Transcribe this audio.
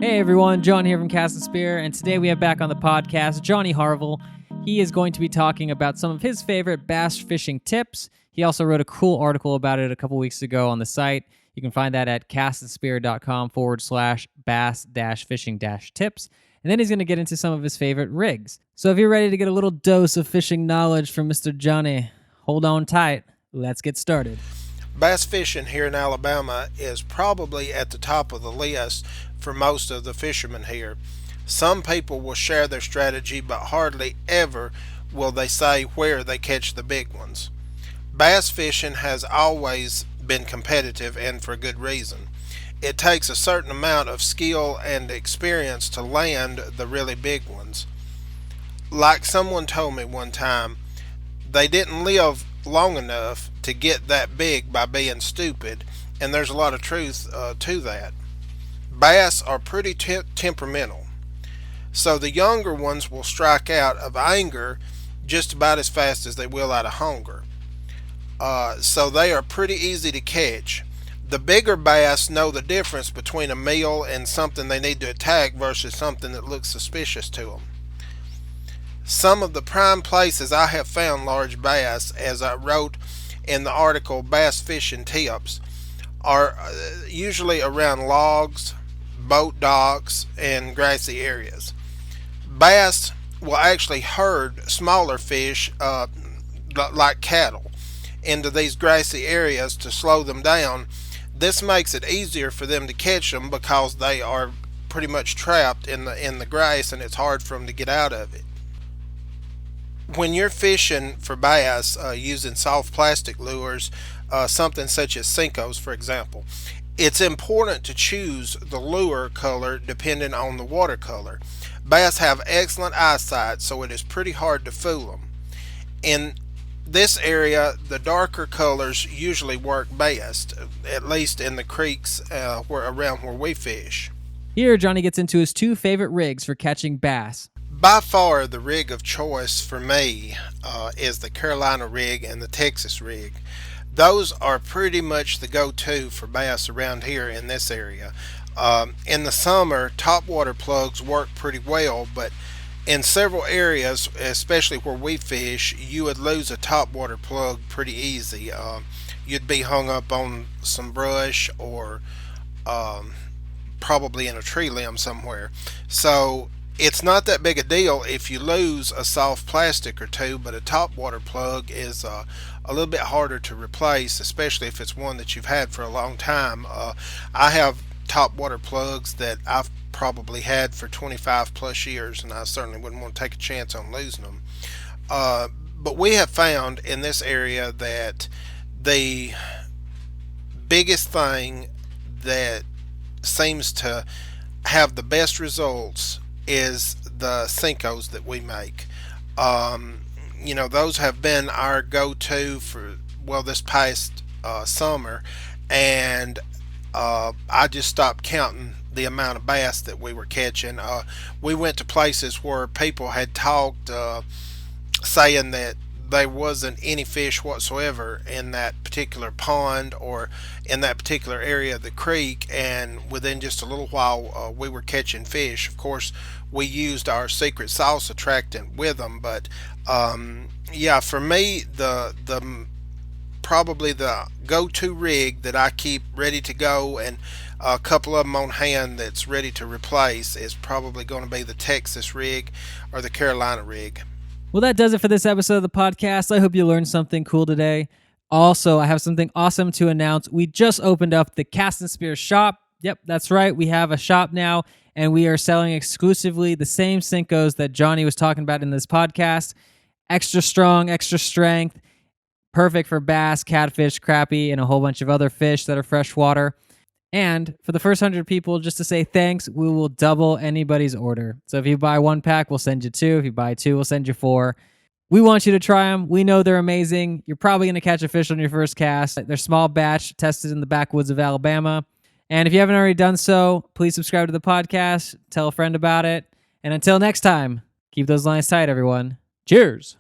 Hey everyone, John here from Cast and Spear, and today we have back on the podcast Johnny Harville. He is going to be talking about some of his favorite bass fishing tips. He also wrote a cool article about it a couple weeks ago on the site. You can find that at castandspear.com/bass-fishing-tips. And then he's going to get into some of his favorite rigs. So if you're ready to get a little dose of fishing knowledge from Mr. Johnny, hold on tight. Let's get started. Bass fishing here in Alabama is probably at the top of the list for most of the fishermen here. Some people will share their strategy, but hardly ever will they say where they catch the big ones. Bass fishing has always been competitive, and for good reason. It takes a certain amount of skill and experience to land the really big ones. Like someone told me one time, they didn't live long enough to get that big by being stupid, and there's a lot of truth to that. Bass are pretty temperamental, so the younger ones will strike out of anger just about as fast as they will out of hunger. So they are pretty easy to catch. The bigger bass know the difference between a meal and something they need to attack versus something that looks suspicious to them. Some of the prime places I have found large bass, as I wrote in the article Bass Fishing Tips, are usually around logs, boat docks, and grassy areas. Bass will actually herd smaller fish like cattle into these grassy areas to slow them down. This makes it easier for them to catch them because they are pretty much trapped in the grass, and it's hard for them to get out of it. When you're fishing for bass using soft plastic lures, something such as Senkos, for example, it's important to choose the lure color depending on the watercolor. Bass have excellent eyesight, so it is pretty hard to fool them. In this area, the darker colors usually work best, at least in the creeks around where we fish. Here, Johnny gets into his two favorite rigs for catching bass. By far, the rig of choice for me is the Carolina rig and the Texas rig. Those are pretty much the go-to for bass around here in this area. In the summer, topwater plugs work pretty well, but in several areas, especially where we fish, you would lose a topwater plug pretty easy. You'd be hung up on some brush or probably in a tree limb somewhere. So it's not that big a deal if you lose a soft plastic or two, but a topwater plug is a little bit harder to replace, especially if it's one that you've had for a long time. I have topwater plugs that I've probably had for 25 plus years, and I certainly wouldn't want to take a chance on losing them. But we have found in this area that the biggest thing that seems to have the best results is the Senkos that we make. Those have been our go-to for, this past summer, and I just stopped counting the amount of bass that we were catching. We went to places where people had talked, saying that there wasn't any fish whatsoever in that particular pond or in that particular area of the creek, and within just a little while we were catching fish. Of course, we used our secret sauce attractant with them, but for me, the probably the go-to rig that I keep ready to go, and a couple of them on hand that's ready to replace, is probably going to be the Texas rig or the Carolina rig. Well, that does it for this episode of the podcast. I hope you learned something cool today. Also, I have something awesome to announce. We just opened up the Cast and Spear shop. Yep, that's right. We have a shop now, and we are selling exclusively the same Senkos that Johnny was talking about in this podcast. Extra strong, extra strength, perfect for bass, catfish, crappie, and a whole bunch of other fish that are freshwater. And for the first 100 people, just to say thanks, we will double anybody's order. So if you buy one pack, we'll send you two. If you buy two, we'll send you four. We want you to try them. We know they're amazing. You're probably going to catch a fish on your first cast. They're small batch, tested in the backwoods of Alabama. And if you haven't already done so, please subscribe to the podcast. Tell a friend about it. And until next time, keep those lines tight, everyone. Cheers.